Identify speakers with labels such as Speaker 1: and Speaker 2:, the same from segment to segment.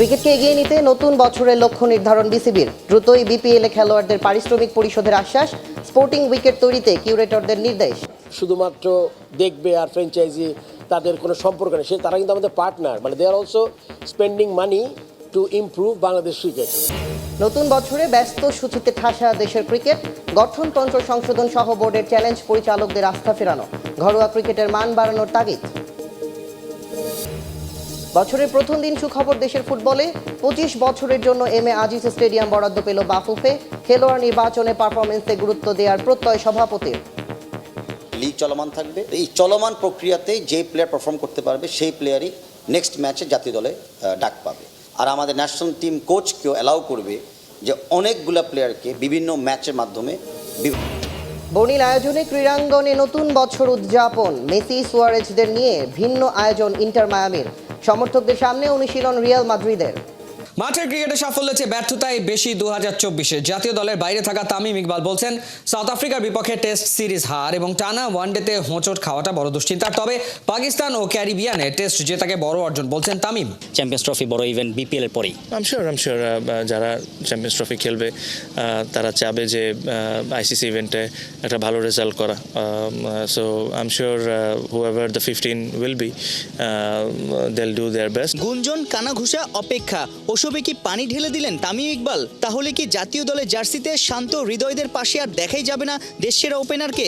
Speaker 1: ক্রিকেটকে এগিয়ে নিতে নতুন বছরের লক্ষ্য নির্ধারণ বিসিবির। দ্রুতই বিপিএল এ খেলোয়াড়দের পারিশ্রমিক পরিশোধের আশ্বাস, স্পোর্টিং উইকেট তৈরিতে কিউরেটরদের নির্দেশ।
Speaker 2: শুধুমাত্র দেখবে আর ফ্র্যাঞ্চাইজি তাদের কোনো সম্পর্ক নেই, তারা কিন্তু আমাদের পার্টনার, মানে they are also spending money to improve Bangladesh cricket.
Speaker 1: নতুন বছরে ব্যস্ত সূচিতে ঠাসা দেশের ক্রিকেট, গঠনতন্ত্র সংশোধন সহ বোর্ডের চ্যালেঞ্জ পরিচালকদের আস্থা ফেরানো, ঘরোয়া ক্রিকেটের মান বাড়ানোর তাগিদ। বছরের প্রথম দিন সুখবর দেশের ফুটবলে, 25 বছরের জন্য এমএ আজিজ স্টেডিয়াম বরাদ্দ পেল বাফুফে, খেলোয়াড় নির্বাচনে পারফরমেন্সে গুরুত্ব দেওয়ার প্রত্যয় সভাপতির।
Speaker 3: লিগ চলমান থাকবে, এই চলমান প্রক্রিয়াতে যে প্লেয়ার পারফর্ম করতে পারবে সেই প্লেয়ারই নেক্সট ম্যাচে জাতীয় দলে ডাক পাবে। আর আমাদের ন্যাশনাল টিম কোচকেও অ্যালাউ করবে যে অনেকগুলো প্লেয়ারকে বিভিন্ন ম্যাচের মাধ্যমে।
Speaker 1: বর্ণিল আয়োজনে ক্রীড়াঙ্গনে নতুন বছর উদযাপন, মেসি সুয়ারেজদের নিয়ে ভিন্ন আয়োজন ইন্টার মায়ামির, সমর্থকদের সামনে অনুশীলন রিয়াল মাদ্রিদের।
Speaker 4: মাঠের ক্রিকেটে সাফল্যের চেয়ে ব্যর্থতাই বেশি 2024-এ। জাতীয় দলের বাইরে থাকা তামিম ইকবাল বলছেন, সাউথ আফ্রিকার বিপক্ষে টেস্ট সিরিজ হার এবং টানা ওয়ানডেতে হোঁচট খাওয়াটা বড় দুশ্চিন্তার। তবে পাকিস্তান ও ক্যারিবিয়ানে টেস্ট জেতাকে বড় অর্জন বলছেন তামিম।
Speaker 5: চ্যাম্পিয়ন্স ট্রফি বড় ইভেন্ট বিপিএল এর পরেই।
Speaker 6: আম শিওর যারা চ্যাম্পিয়ন্স ট্রফি খেলবে তারা চাবে যে আইসিসি ইভেন্টে একটা ভালো রেজাল্ট করা। So am sure whoever the 15 will be they'll do their best.
Speaker 7: গুঞ্জন কানাঘুষা অপেক্ষা, ওসবে কি পানি ঢেলে দিলেন তামিম ইকবাল? তাহলে কি জাতীয় দলের জার্সিতে শান্ত হৃদয়দের পাশে আর দেখাই যাবে না দেশের ওপেনারকে?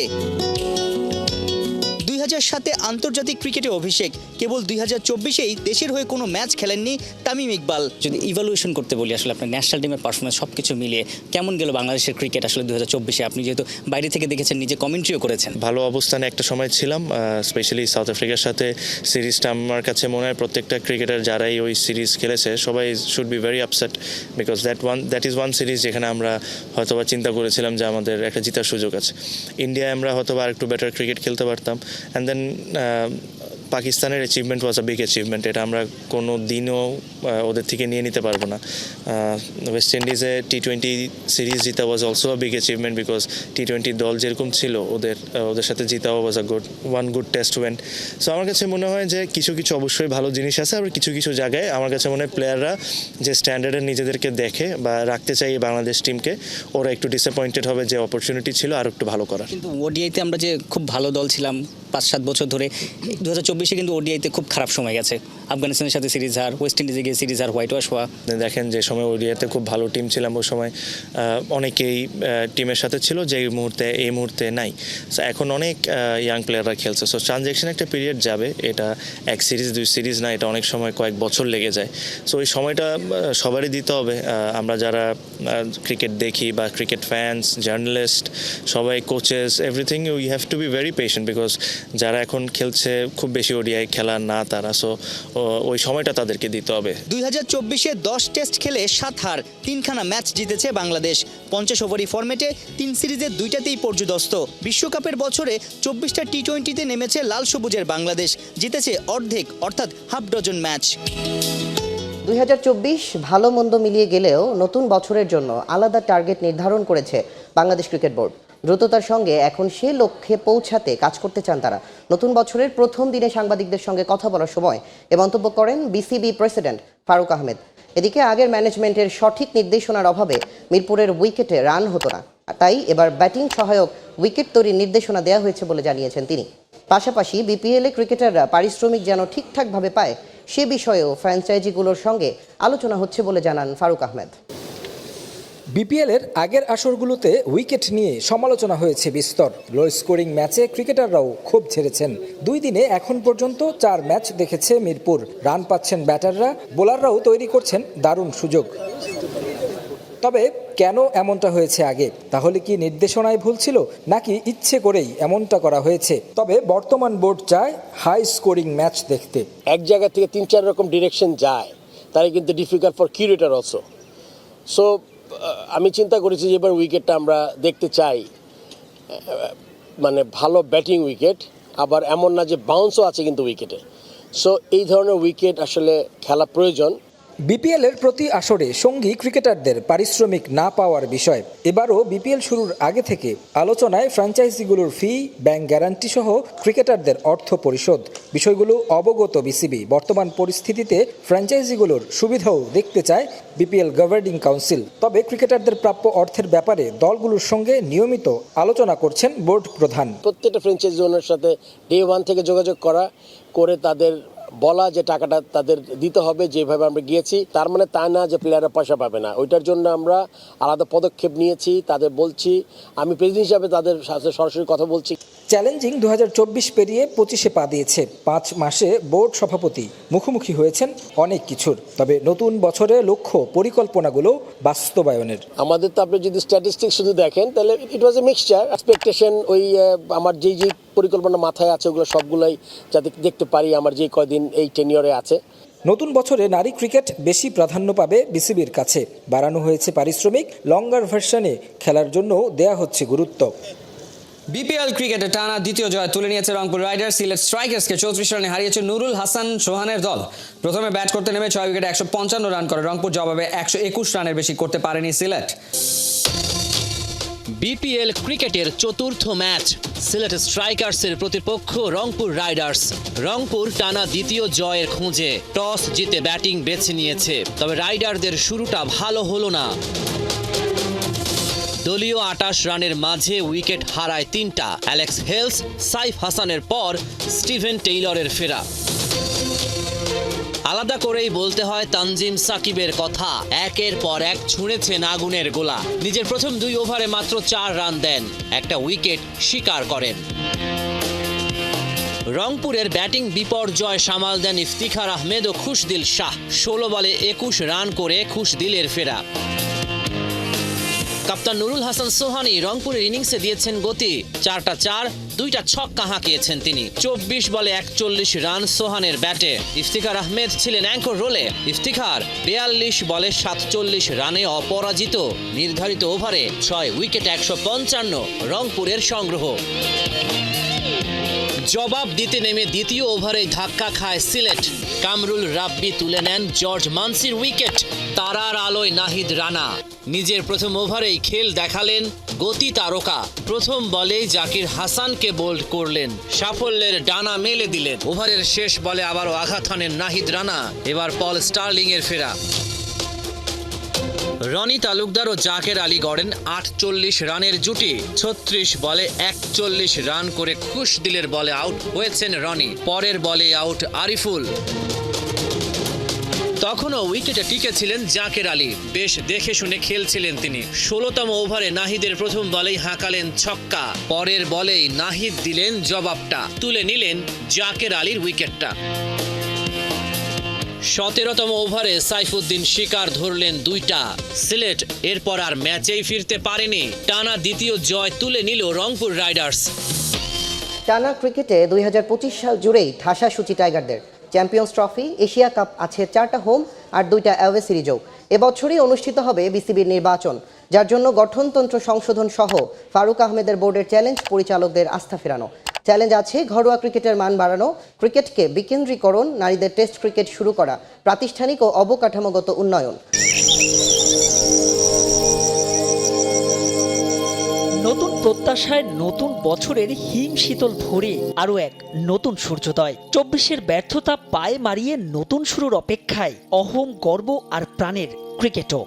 Speaker 7: 2007-এ আন্তর্জাতিক ক্রিকেটে অভিষেক, কেবল 2024-এই দেশের হয়ে কোনো ম্যাচ খেলেননি তামিম ইকবাল।
Speaker 5: যদি ইভালুয়েশন করতে বলি, আসলে আপনার ন্যাশনাল টিমের পারফরমেন্স সব কিছু মিলিয়ে কেমন গেল বাংলাদেশের ক্রিকেট আসলে 2024-এ? আপনি যেহেতু বাইরে থেকে দেখেছেন, নিজে কমেন্ট্রিও করেছেন।
Speaker 6: ভালো অবস্থানে একটা সময় ছিলাম, স্পেশালি সাউথ আফ্রিকার সাথে সিরিজটা আমার কাছে মনে হয় প্রত্যেকটা ক্রিকেটার যারাই ওই সিরিজ খেলেছে সবাই should be very upset, because that is one series যেখানে আমরা হয়তোবা চিন্তা করেছিলাম যে আমাদের একটা জেতার সুযোগ আছে। ইন্ডিয়ায় আমরা হয়তোবা আর একটু বেটার ক্রিকেট খেলতে পারতাম। অ্যান্ড দেন পাকিস্তানের অ্যাচিভমেন্ট ওয়াজ আ বিগ অ্যাচিভমেন্ট, এটা আমরা কোনো দিনও ওদের থেকে নিয়ে নিতে পারবো না। ওয়েস্ট ইন্ডিজে টি-20 সিরিজ জিতা was also a big achievement, because টি-20 দল যেরকম ছিল ওদের সাথে জিতাও was a good test win. So আমার কাছে মনে হয় যে কিছু কিছু অবশ্যই ভালো জিনিস আছে, আবার কিছু কিছু জায়গায় আমার কাছে মনে হয় প্লেয়াররা যে স্ট্যান্ডার্ডে নিজেদেরকে দেখে বা রাখতে চাই বাংলাদেশ টিমকে, ওরা একটু ডিসঅ্যাপয়েন্টেড হবে যে অপরচুনিটি ছিল আর একটু ভালো করার।
Speaker 5: কিন্তু ওডিআইতে আমরা যে খুব ভালো দল ছিলাম 5-7 বছর ধরে, 2024-এ কিন্তু ওডিআইতে খুব খারাপ সময় গেছে। আফগানিস্তানের সাথে সিরিজ হার, ওয়েস্ট ইন্ডিজে গিয়ে সিরিজ হার, হোয়াইট ওয়াশ হওয়া।
Speaker 6: দেখেন যে সময় ওডিআইতে খুব ভালো টিম ছিলাম, ওই সময় অনেকেই টিমের সাথে ছিল যে এই মুহূর্তে নাই। সো এখন অনেক ইয়াং প্লেয়াররা খেলছে। সো ট্রানজ্যাকশন একটা পিরিয়ড যাবে, এটা এক সিরিজ 2 সিরিজ না, এটা অনেক সময় কয়েক বছর লেগে যায়। সো ওই সময়টা সবারই দিতে হবে। আমরা যারা ক্রিকেট দেখি বা ক্রিকেট ফ্যান্স, জার্নালিস্ট, সবাই coaches, everything, we have to be very patient, because যারা এখন খেলছে খুব বেশি ওডিআই খেলা না তারা, সো ওই সময়টা তাদেরকে দিতে হবে।
Speaker 7: 2024-এ 10 টেস্ট খেলে 7 হার, 3খানা ম্যাচ জিতেছে বাংলাদেশ। 50 ওভারি ফরম্যাটে 3 সিরিজের 2টাতেই পর্যুদস্ত। বিশ্বকাপের বছরে 24টা টি-20-তে নেমেছে লাল সবুজের বাংলাদেশ, জিতেছে অর্ধেক অর্থাৎ হাফ ডজন ম্যাচ।
Speaker 1: 2024 ভালো মন্দ মিলিয়ে গেলেও নতুন বছরের জন্য আলাদা টার্গেট নির্ধারণ করেছে বাংলাদেশ ক্রিকেট বোর্ড। দ্রুততার সঙ্গে এখন সে লক্ষ্যে পৌঁছাতে কাজ করতে চান তারা। নতুন বছরের প্রথম দিনে সাংবাদিকদের সঙ্গে কথা বলার সময় এ মন্তব্য করেন বিসিবি প্রেসিডেন্ট ফারুক আহমেদ। এদিকে আগের ম্যানেজমেন্টের সঠিক নির্দেশনার অভাবে মিরপুরের উইকেটে রান হতো না, তাই এবার ব্যাটিং সহায়ক উইকেট তৈরির নির্দেশনা দেওয়া হয়েছে বলে জানিয়েছেন তিনি। পাশাপাশি বিপিএলে ক্রিকেটাররা পারিশ্রমিক যেন ঠিকঠাকভাবে পায় সে বিষয়েও ফ্র্যাঞ্চাইজিগুলোর সঙ্গে আলোচনা হচ্ছে বলে জানান ফারুক আহমেদ।
Speaker 8: বিপিএলের আগের আসরগুলোতে উইকেট নিয়ে সমালোচনা হয়েছে বিস্তর। লো স্কোরিং ম্যাচে ক্রিকেটাররাও ক্ষোভ ঝেড়েছেন। 2 দিনে এখন পর্যন্ত 4 ম্যাচ দেখেছে মিরপুর। রান পাচ্ছেন ব্যাটাররা, বোলাররাও তৈরি করছেন দারুণ সুযোগ। তবে কেন এমনটা হয়েছে আগে? তাহলে কি নির্দেশনায় ভুল ছিল, নাকি ইচ্ছে করেই এমনটা করা হয়েছে? তবে বর্তমান বোর্ড চায় হাই স্কোরিং ম্যাচ দেখতে।
Speaker 2: এক জায়গা থেকে 3-4 রকম ডিরেকশন যায়, তাই কিন্তু difficult for curator also. So আমি চিন্তা করেছি যে এবার উইকেটটা আমরা দেখতে চাই, মানে ভালো ব্যাটিং উইকেট, আবার এমন না যে বাউন্সও আছে কিন্তু উইকেটে। সো এই ধরনের উইকেট আসলে খেলা প্রয়োজন।
Speaker 8: বিপিএল এর প্রতি আসরে সঙ্গী ক্রিকেটারদের পারিশ্রমিক না পাওয়ার বিষয় এবারও বিপিএল শুরুর আগে থেকে আলোচনায় ফ্র্যাঞ্চাইজিগুলোর ফি, ব্যাংক গ্যারান্টি সহ ক্রিকেটারদের অর্থ পরিশোধ বিষয়গুলো অবগত বিসিবি। বর্তমান পরিস্থিতিতে ফ্র্যাঞ্চাইজিগুলোর সুবিধাও দেখতে চায় বিপিএল গভর্নিং কাউন্সিল। তবে ক্রিকেটারদের প্রাপ্য অর্থের ব্যাপারে দলগুলোর সঙ্গে নিয়মিত আলোচনা করছেন বোর্ড প্রধান।
Speaker 2: প্রত্যেকটা ফ্র্যাঞ্চাইজি ওনার সাথে ডে 1 থেকে যোগাযোগ করে তাদের বলা যে টাকাটা তাদের দিতে হবে, যেভাবে আমরা গিয়েছি। তার মানে তা না যে প্লেয়াররা পয়সা পাবে না, ওইটার জন্য আমরা আলাদা পদক্ষেপ নিয়েছি, তাদের বলছি। আমি প্রেসিডেন্ট হিসাবে তাদের সাথে সরাসরি কথা বলছি।
Speaker 8: চ্যালেঞ্জিং 2024 পেরিয়ে 25-এ পা দিয়েছে। 5 মাসে বোর্ড সভাপতি মুখোমুখি হয়েছেন অনেক কিছুর। তবে নতুন বছরে লক্ষ্য পরিকল্পনাগুলো বাস্তবায়নের।
Speaker 2: আমাদের তো আপনি যদি স্ট্যাটিস্টিক্স শুধু দেখেন তাহলে ইট ওয়াজ এ মিক্সচার এক্সপেকটেশন। ওই আমার যেই পরিকল্পনা মাথায় আছে ওগুলো সবগুলোই যাতে দেখতে পারি আমার যে কয়দিন এই টেনিয়রে আছে।
Speaker 8: নতুন বছরে নারী ক্রিকেট বেশি প্রাধান্য পাবে বিসিবির কাছে। বাড়ানো হয়েছে পারিশ্রমিক, লঙ্গার ভার্সনে খেলার জন্য দেয়া হচ্ছে গুরুত্ব।
Speaker 4: বিপিএল ক্রিকেটে টানা দ্বিতীয় জয় তুলে নিয়েছে রংপুর রাইডার্স। সিলেট স্ট্রাইকার্সকে 34 রানে হারিয়েছে নুরুল হাসান সোহানের দল। প্রথমে ব্যাট করতে নেমে 6 উইকেটে 155 রান করে রংপুর, জবাবে 121 রানের বেশি করতে পারেনি সিলেট।
Speaker 9: বিপিএল ক্রিকেটের চতুর্থ ম্যাচ, সিলেট স্ট্রাইকার্সের প্রতিপক্ষ রংপুর রাইডার্স। রংপুর টানা দ্বিতীয় জয়ের খোঁজে টস জিতে ব্যাটিং বেছে নিয়েছে, তবে রাইডারদের শুরুটা ভালো হলো না। দলীয় 28 রানের মাঝে উইকেট হারায় 3টা। অ্যালেক্স হেলস, সাইফ হাসানের পর স্টিভেন টেইলরের ফেরা। আলাদা করেই বলতে হয় তানজিম সাকিবের কথা। একের পর এক ছুঁড়েছেন আগুনের গোলা। নিজের প্রথম 2 ওভারে মাত্র 4 রান দেন, একটা উইকেট শিকার করেন। রংপুরের ব্যাটিং বিপর্যয় সামাল দেন ইফতিখার আহমেদ ও খুশদিল শাহ। 16 বলে 21 রান করে খুশদিলের ফেরা। কাপ্তান নুরুল হাসান সোহানি রংপুরের ইনিংসে দিয়েছেন গতি। 4টা 4, 2টা ছক্কা হাঁকিয়েছেন তিনি। 24 বলে 41 রান সোহানের ব্যাটে। ইফতিখার আহমেদ ছিলেন অ্যাঙ্কর রোলে। ইফতিখার 42 বলে 47 রানে অপরাজিত। নির্ধারিত ওভারে 6 উইকেট 155 রংপুরের সংগ্রহ। জবাব দিতে নেমে দ্বিতীয় ওভারেই ধাক্কা খায় সিলেট। কামরুল রাব্বি তুলে নেন জর্জ মানসির উইকেট। তারার আলোয় নাহিদ রানা নিজের প্রথম ওভারেই খেল দেখালেন গতি তারকা। প্রথম বলেই জাকির হাসানকে বোল্ড করলেন, সাফল্যের ডানা মেলে দিলেন। ওভারের শেষ বলে আবারও আঘাত হানেন নাহিদ রানা। এবার পল স্টার্লিং এর ফেরা। রনি তালুকদার ও জাকের আলী গড়েন 48 রানের জুটি। 36 বলে 41 রান করে খুশদিলের বলে আউট হয়েছেন রনি। পরের বলে আউট আরিফুল। তখনও উইকেটে টিকে ছিলেন জাকের আলী। বেশ দেখে শুনে খেলছিলেন তিনি। 16তম ওভারে নাহিদের প্রথম বলেই হাঁকালেন ছক্কা। পরের বলেই নাহিদ দিলেন জবাবটা, তুলে নিলেন জাকের আলীর উইকেটটা। 17তম ওভারে সাইফুদ্দিন শিকার ধরলেন 2টা। সিলেট এরপর আর ম্যাচেই ফিরতে পারেনি। টানা দ্বিতীয় জয় তুলে নিল রংপুর রাইডার্স।
Speaker 1: টানা ক্রিকেটে 2025 সাল জুড়েই ঠাসা সূচি টাইগারদের। চ্যাম্পিয়ন্স ট্রফি, এশিয়া কাপ আছে 4টা হোম আর 2টা অ্যাওয়ে সিরিজও। এবছরই অনুষ্ঠিত হবে বিসিবির নির্বাচন, যার জন্য গঠনতন্ত্র সংশোধন সহ ফারুক আহমেদের বোর্ডের চ্যালেঞ্জ পরিচালকদের আস্থা ফেরানো। চ্যালেঞ্জ আছে ঘরোয়া ক্রিকেটের মান বাড়ানো, ক্রিকেটকে বিকেন্দ্রীকরণ, নারীদের টেস্ট ক্রিকেট শুরু করা, প্রাতিষ্ঠানিক ও অবকাঠামোগত উন্নয়ন।
Speaker 10: নতুন প্রত্যাশায় নতুন বছরের হিম শীতল ভোরে আরও এক নতুন সূর্যোদয়। 24-এর ব্যর্থতা পায়ে মারিয়ে নতুন শুরুর অপেক্ষায় অহম, গর্ব আর প্রাণের ক্রিকেটও।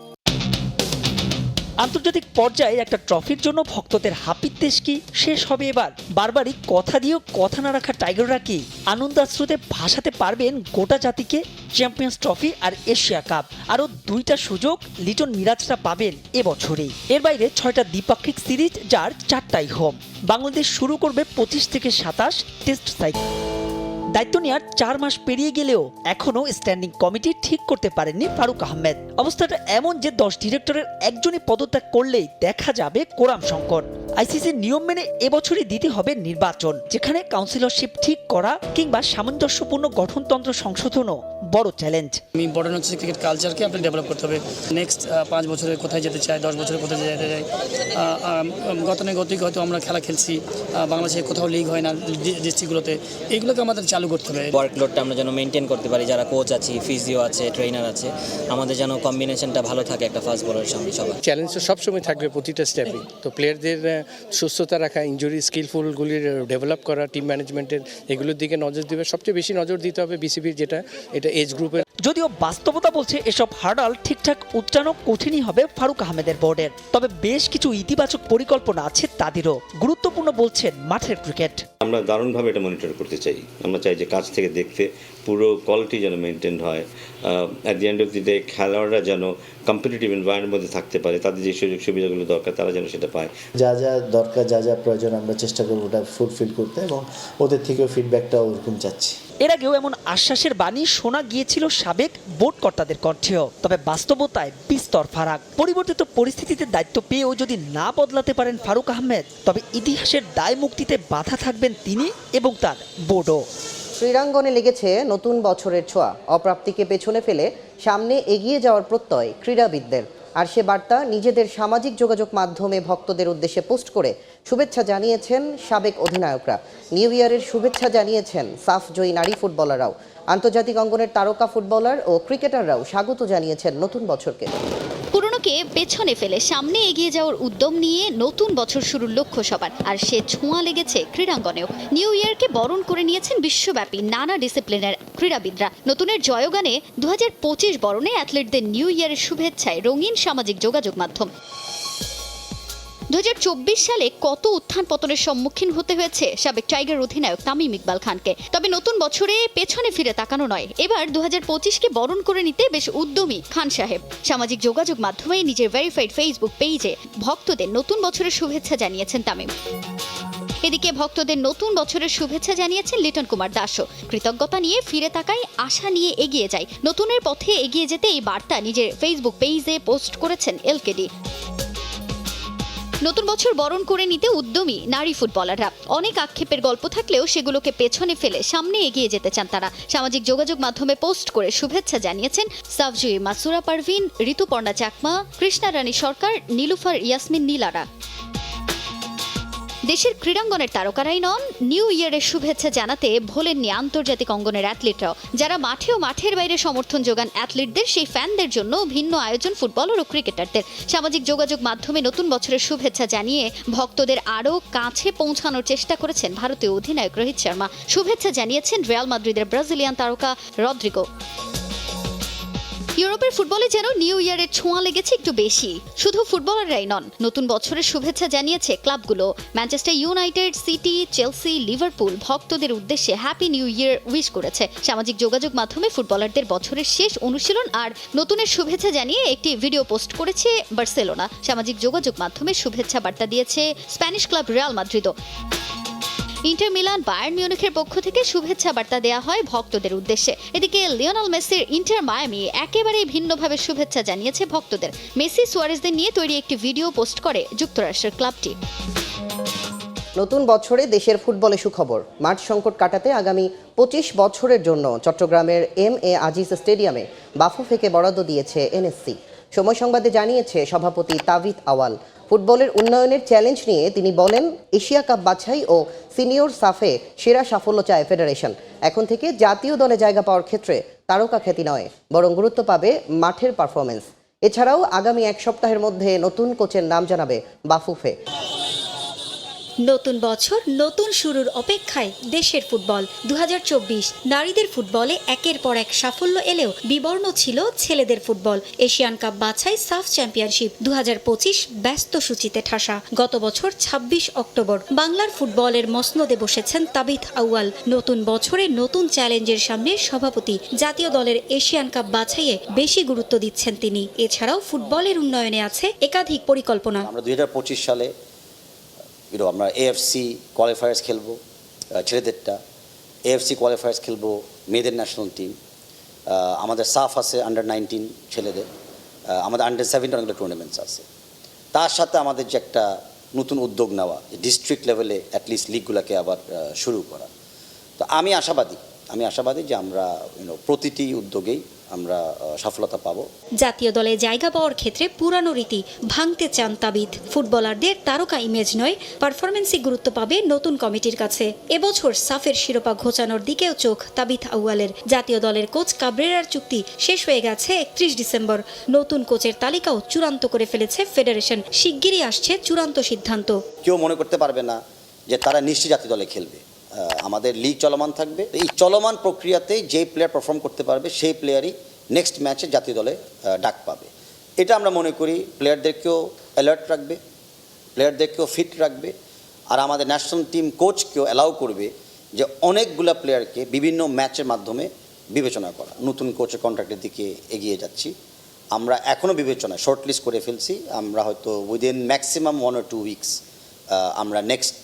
Speaker 10: আন্তর্জাতিক পর্যায়ে একটা ট্রফির জন্য ভক্তদের হাপিত্তেশ কি শেষ হবে এবার? বারবারই কথা দিয়েও কথা না রাখা টাইগাররা কি আনন্দাশ্রুতে ভাসাতে পারবেন গোটা জাতিকে? চ্যাম্পিয়ন্স ট্রফি আর এশিয়া কাপ, আরও 2টা সুযোগ লিটন মিরাজরা পাবেন এবছরেই। এর বাইরে 6টা দ্বিপাক্ষিক সিরিজ, যার 4টাই হোম। বাংলাদেশ শুরু করবে 25 থেকে 27 টেস্ট সাইকেল। দায়িত্ব নেওয়ার 4 মাস পেরিয়ে গেলেও এখনও স্ট্যান্ডিং কমিটি ঠিক করতে পারেননি ফারুক আহমেদ। অবস্থাটা এমন যে 10 ডিরেক্টরের একজনই পদত্যাগ করলেই দেখা যাবে কোরাম সংকট। আইসিসির নিয়ম মেনে এবছরই দিতে হবে নির্বাচন, যেখানে কাউন্সিলরশিপ ঠিক করা কিংবা সামঞ্জস্যপূর্ণ গঠনতন্ত্র সংশোধনও বড় চ্যালেঞ্জ।
Speaker 5: ইম্পর্টেন্ট হচ্ছে ক্রিকেট কালচারকে আপনি ডেভেলপ করতে হবে। নেক্সট 5 বছরে কোথায় যেতে চাই, 10 বছরে কোথায় যেতে চাই। গতানুগতিক হয়তো আমরা খেলা খেলছি, বাংলাদেশে কোথাও লিগ হয় না ডিস্ট্রিক্টগুলোতে, এইগুলোকে আমাদের চালু করতে হবে। ওয়ার্কলোডটা আমরা যেন মেনটেন করতে পারি, যারা কোচ আছে, ফিজিও আছে, ট্রেনার আছে, আমাদের যেন কম্বিনেশনটা ভালো থাকে একটা ফাস্ট বলারের সঙ্গে সবার।
Speaker 2: চ্যালেঞ্জ তো সবসময় থাকবে প্রতিটা স্টেপে। তো প্লেয়ারদের সুস্থতা রাখা, ইনজুরি স্কিলফুলগুলির ডেভেলপ করা, টিম ম্যানেজমেন্টের এগুলোর দিকে নজর দেবে। সবচেয়ে বেশি নজর দিতে হবে বিসিবির, এটা এজ গ্রুপের।
Speaker 10: যদিও বাস্তবতা বলছে এসব হার্ডাল ঠিকঠাক উচ্চারণ কঠিনই হবে ফারুক আহমেদের বোর্ডের, তবে বেশ কিছু ইতিবাচক পরিকল্পনা আছে তাদেরও। গুরুত্বপূর্ণ বলছেন মাঠের ক্রিকেট।
Speaker 11: আমরা দারুণভাবে এটা মনিটর করতে চাই। আমরা চাই যে কাছ থেকে দেখতে পুরো কোয়ালিটি যেন মেনটেন হয়। At the end of the day খেলোয়াড়রা যেন কম্পিটিটিভ এনভায়রনমেন্টের মধ্যে থাকতে পারে, তাদের যে সুযোগ সুবিধাগুলো দরকার তারা যেন সেটা পায়।
Speaker 12: যা যা দরকার, যা যা প্রয়োজন আমরা চেষ্টা করবো ওটা ফুলফিল করতে, এবং ওদের থেকেও ফিডব্যাকটাও ওরকম চাচ্ছি।
Speaker 10: এর আগেও এমন আশ্বাসের বাণী শোনা গিয়েছিল সাবেক বোর্ড কর্তাদের কণ্ঠেও, তবে বাস্তবতায় বিস্তর ফারাক। পরিবর্তিত পরিস্থিতিতে দায়িত্ব পেয়েও যদি না বদলাতে পারেন ফারুক আহমেদ, তবে ইতিহাসের দায় মুক্তিতে বাধা থাকবেন তিনি এবং তার বোর্ডও।
Speaker 1: ক্রীড়াঙ্গনে লেগেছে নতুন বছরের ছোঁয়া, অপ্রাপ্তিকে পেছনে ফেলে সামনে এগিয়ে যাওয়ার প্রত্যয় ক্রীড়াবিদদের। আর সে বার্তা নিজেদের সামাজিক যোগাযোগ মাধ্যমে ভক্তদের উদ্দেশ্যে পোস্ট করে শুভেচ্ছা জানিয়েছেন সাবেক অধিনায়করা। নিউ ইয়ারের শুভেচ্ছা জানিয়েছেন সাফ জয়ী নারী ফুটবলাররাও। আন্তর্জাতিক অঙ্গনের তারকা ফুটবলার ও ক্রিকেটাররাও স্বাগত জানিয়েছেন নতুন বছরকে।
Speaker 13: পুরনোকে পেছনে ফেলে সামনে এগিয়ে যাওয়ার উদ্যম নিয়ে নতুন বছর শুরুর লক্ষ্য সবার, আর সে ছোঁয়া লেগেছে ক্রীড়াঙ্গনেও। নিউ ইয়ারকে বরণ করে নিয়েছেন বিশ্বব্যাপী নানা ডিসিপ্লিনের ক্রীড়াবিদরা। নতুনের জয়গানে 2025 বরণে অ্যাথলেটদের নিউ ইয়ারের শুভেচ্ছায় রঙিন সামাজিক যোগাযোগ মাধ্যম। 2024 সালে কত উত্থান পতনের সম্মুখীন হতে হয়েছে সাবেক টাইগার অধিনায়ক তামিম ইকবাল খানকে, তবে নতুন বছরে পেছনে ফিরে তাকানো নয়, এবার 2025কে বরণ করে নিতে বেশ উদ্যমী খান সাহেব। সামাজিক যোগাযোগ মাধ্যমে নিজের ভেরিফাইড ফেসবুক পেজে ভক্তদের নতুন বছরের শুভেচ্ছা জানিয়েছেন তামিম। এদিকে ভক্তদের নতুন বছরের শুভেচ্ছা জানিয়েছেন লিটন কুমার দাসও। কৃতজ্ঞতা নিয়ে ফিরে তাকাই, আশা নিয়ে এগিয়ে যাই, নতুনের পথে এগিয়ে যেতে এই বার্তা নিজের ফেসবুক পেজে পোস্ট করেছেন এলকেডি। নতুন বছর বরণ করে নিতে উদ্যমী নারী ফুটবলাররা। অনেক আক্ষেপের গল্প থাকলেও সেগুলোকে পেছনে ফেলে সামনে এগিয়ে যেতে চান তারা। সামাজিক যোগাযোগ মাধ্যমে পোস্ট করে শুভেচ্ছা জানিয়েছেন সাফজুই মাসুরা পারভিন, ঋতুপর্ণা চাকমা, কৃষ্ণা রানী সরকার, নীলুফার ইয়াসমিন নীলারা। দেশের ক্রীড়াঙ্গনের তারকারাই নন, নিউ ইয়ারের শুভেচ্ছা জানাতে ভোলেননি আন্তর্জাতিক অঙ্গনের অ্যাথলিটরাও। যারা মাঠে ও মাঠের বাইরে সমর্থন যোগান অ্যাথলিটদের, সেই ফ্যানদের জন্য ভিন্ন আয়োজন ফুটবলার ও ক্রিকেটারদের। সামাজিক যোগাযোগ মাধ্যমে নতুন বছরের শুভেচ্ছা জানিয়ে ভক্তদের আরও কাছে পৌঁছানোর চেষ্টা করেছেন ভারতীয় অধিনায়ক রোহিত শর্মা। শুভেচ্ছা জানিয়েছেন রিয়াল মাদ্রিদের ব্রাজিলিয়ান তারকা রদ্রিগো। ইউরোপের ফুটবলে যেন নিউ ইয়ারের ছোঁয়া লেগেছে একটু বেশি। শুধু ফুটবলাররাই নন, নতুন বছরের শুভেচ্ছা জানিয়েছে ক্লাবগুলো। Manchester United, City, Chelsea, Liverpool ভক্তদের উদ্দেশ্যে হ্যাপি নিউ ইয়ার উইশ করেছে। সামাজিক যোগাযোগ মাধ্যমে ফুটবলারদের বছরের শেষ অনুশীলন আর নতুনের শুভেচ্ছা জানিয়ে একটি ভিডিও পোস্ট করেছে বার্সেলোনা। সামাজিক যোগাযোগ মাধ্যমে শুভেচ্ছা বার্তা দিয়েছে স্প্যানিশ ক্লাব রিয়াল মাদ্রিদও। ইন্টার মিলান, বায়ার্ন মিউনিখের পক্ষ থেকে শুভেচ্ছা বার্তা দেওয়া হয় ভক্তদের উদ্দেশ্যে। এদিকে লিওনেল মেসির ইন্টার মায়ামি একেবারেই ভিন্নভাবে শুভেচ্ছা জানিয়েছে ভক্তদের। মেসি, সুয়ারেজদের নিয়ে তৈরি একটি ভিডিও পোস্ট করে যুক্তরাষ্ট্রের ক্লাবটি।
Speaker 1: নতুন বছরে দেশের ফুটবলে সুখবর। মাঠ সংকট কাটাতে আগামী 25 বছরের জন্য চট্টগ্রামের MA আজিজ স্টেডিয়ামে বাফুফেকে বরাদ্দ দিয়েছে NSC। সময় সংবাদে জানিয়েছে সভাপতি তাবিথ আওয়াল। ফুটবলের উন্নয়নের চ্যালেঞ্জ নিয়ে তিনি বলেন, এশিয়া কাপ বাছাই ও সিনিয়র সাফে সেরা সাফল্য চায় ফেডারেশন। এখন থেকে জাতীয় দলে জায়গা পাওয়ার ক্ষেত্রে তারকা খ্যাতি নয়, বরং গুরুত্ব পাবে মাঠের পারফরমেন্স। এছাড়াও আগামী এক সপ্তাহের মধ্যে নতুন কোচের নাম জানাবে বাফুফে।
Speaker 13: নতুন বছর, নতুন শুরুর অপেক্ষায় দেশের ফুটবল। 2024 নারীদের ফুটবলে একের পর এক সাফল্য এলেও বিবর্ণ ছিল ছেলেদের ফুটবল। এশিয়ান কাপ বাছাই, সাফ চ্যাম্পিয়নশিপ 2025 ব্যস্ত সূচিতে ঠাসা। গত বছর 26 অক্টোবর বাংলার ফুটবলের মসনদে বসেছেন তাবিথ আউয়াল। নতুন বছরে নতুন চ্যালেঞ্জের সামনে সভাপতি। জাতীয় দলের এশিয়ান কাপ বাছাইয়ে বেশি গুরুত্ব দিচ্ছেন তিনি। এছাড়াও ফুটবলের উন্নয়নে আছে একাধিক পরিকল্পনা।
Speaker 3: আমরা 2025 সালে আমরা AFC কোয়ালিফায়ার্স খেলবো ছেলেদেরটা, AFC কোয়ালিফায়ার্স খেলবো মেয়েদের ন্যাশনাল টিম। আমাদের সাফ আছে আন্ডার-19 ছেলেদের, আমাদের আন্ডার-17 অনেকগুলো টুর্নামেন্টস আছে। তার সাথে আমাদের যে একটা নতুন উদ্যোগ নেওয়া, ডিস্ট্রিক্ট লেভেলে অ্যাটলিস্ট লিগগুলোকে আবার শুরু করা। তো আমি আশাবাদী যে আমরা প্রতিটি উদ্যোগেই আমরা সফলতা পাবো।
Speaker 13: জাতীয় দলে জায়গা পাওয়ার ক্ষেত্রে পুরানো রীতি ভাঙতে চান তাবিথ। ফুটবলারদের তারকা ইমেজ নয়, পারফরমেন্সই গুরুত্ব পাবে নতুন কমিটির কাছে। এবছর সাফের শিরোপা ঘোচানোর দিকেও চোখ তাবিথ আউয়ালের। জাতীয় দলের কোচ কাবরেরার চুক্তি শেষ হয়ে গেছে 31 ডিসেম্বর। নতুন কোচের তালিকাও চূড়ান্ত করে ফেলেছে ফেডারেশন। শিগগিরই আসছে চূড়ান্ত সিদ্ধান্ত।
Speaker 3: কেউ মনে করতে পারবে না যে তারা নিশ্চয়ই জাতীয় দলে খেলবে। আমাদের লিগ চলমান থাকবে। এই চলমান প্রক্রিয়াতে যে প্লেয়ার পারফর্ম করতে পারবে সেই প্লেয়ারই নেক্সট ম্যাচে জাতীয় দলে ডাক পাবে। এটা আমরা মনে করি প্লেয়ারদেরকেও অ্যালার্ট রাখবে, প্লেয়ারদেরকেও ফিট রাখবে, আর আমাদের ন্যাশনাল টিম কোচকেও অ্যালাউ করবে যে অনেকগুলো প্লেয়ারকে বিভিন্ন ম্যাচের মাধ্যমে বিবেচনা করা। নতুন কোচের কন্ট্রাক্টের দিকে এগিয়ে যাচ্ছি। আমরা এখনও বিবেচনা শর্টলিস্ট করে ফেলছি। আমরা হয়তো উইদিন ম্যাক্সিমাম 1 or 2 উইকস আমরা নেক্সট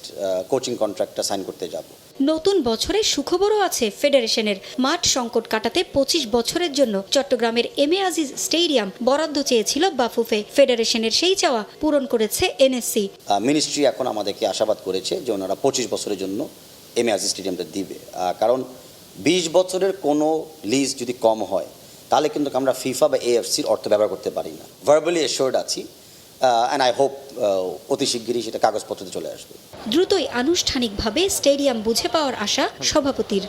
Speaker 3: কোচিং কন্ট্রাক্টটা সাইন করতে যাব।
Speaker 13: নতুন বছরে সুখবরও আছে ফেডারেশনের। মাঠ সংকট কাটাতে 25 বছরের জন্য চট্টগ্রামের এম এ আজিজ স্টেডিয়াম বরাদ্দ চেয়েছিল বাফুফে। ফেডারেশনের সেই চাওয়া পূরণ করেছে এনএসসি।
Speaker 3: মিনিস্ট্রি এখন আমাদেরকে আশাবাদ করেছে যে ওনারা 25 বছরের জন্য এম এ আজিজ স্টেডিয়ামটা দিবে। কারণ 20 বছরের কোনো লিজ যদি কম হয় তাহলে কিন্তু আমরা ফিফা বা এএফসির অর্থ ব্যবহার করতে পারি না। ভার্বালি অ্যাসিওর্ড আছি, অ্যান্ড আই হোপ অতি শিগগিরই সেটা কাগজপত্রতে চলে আসবে।
Speaker 13: দ্রুতই আনুষ্ঠানিকভাবে স্টেডিয়াম বুঝে পাওয়ার আশা সভাপতির।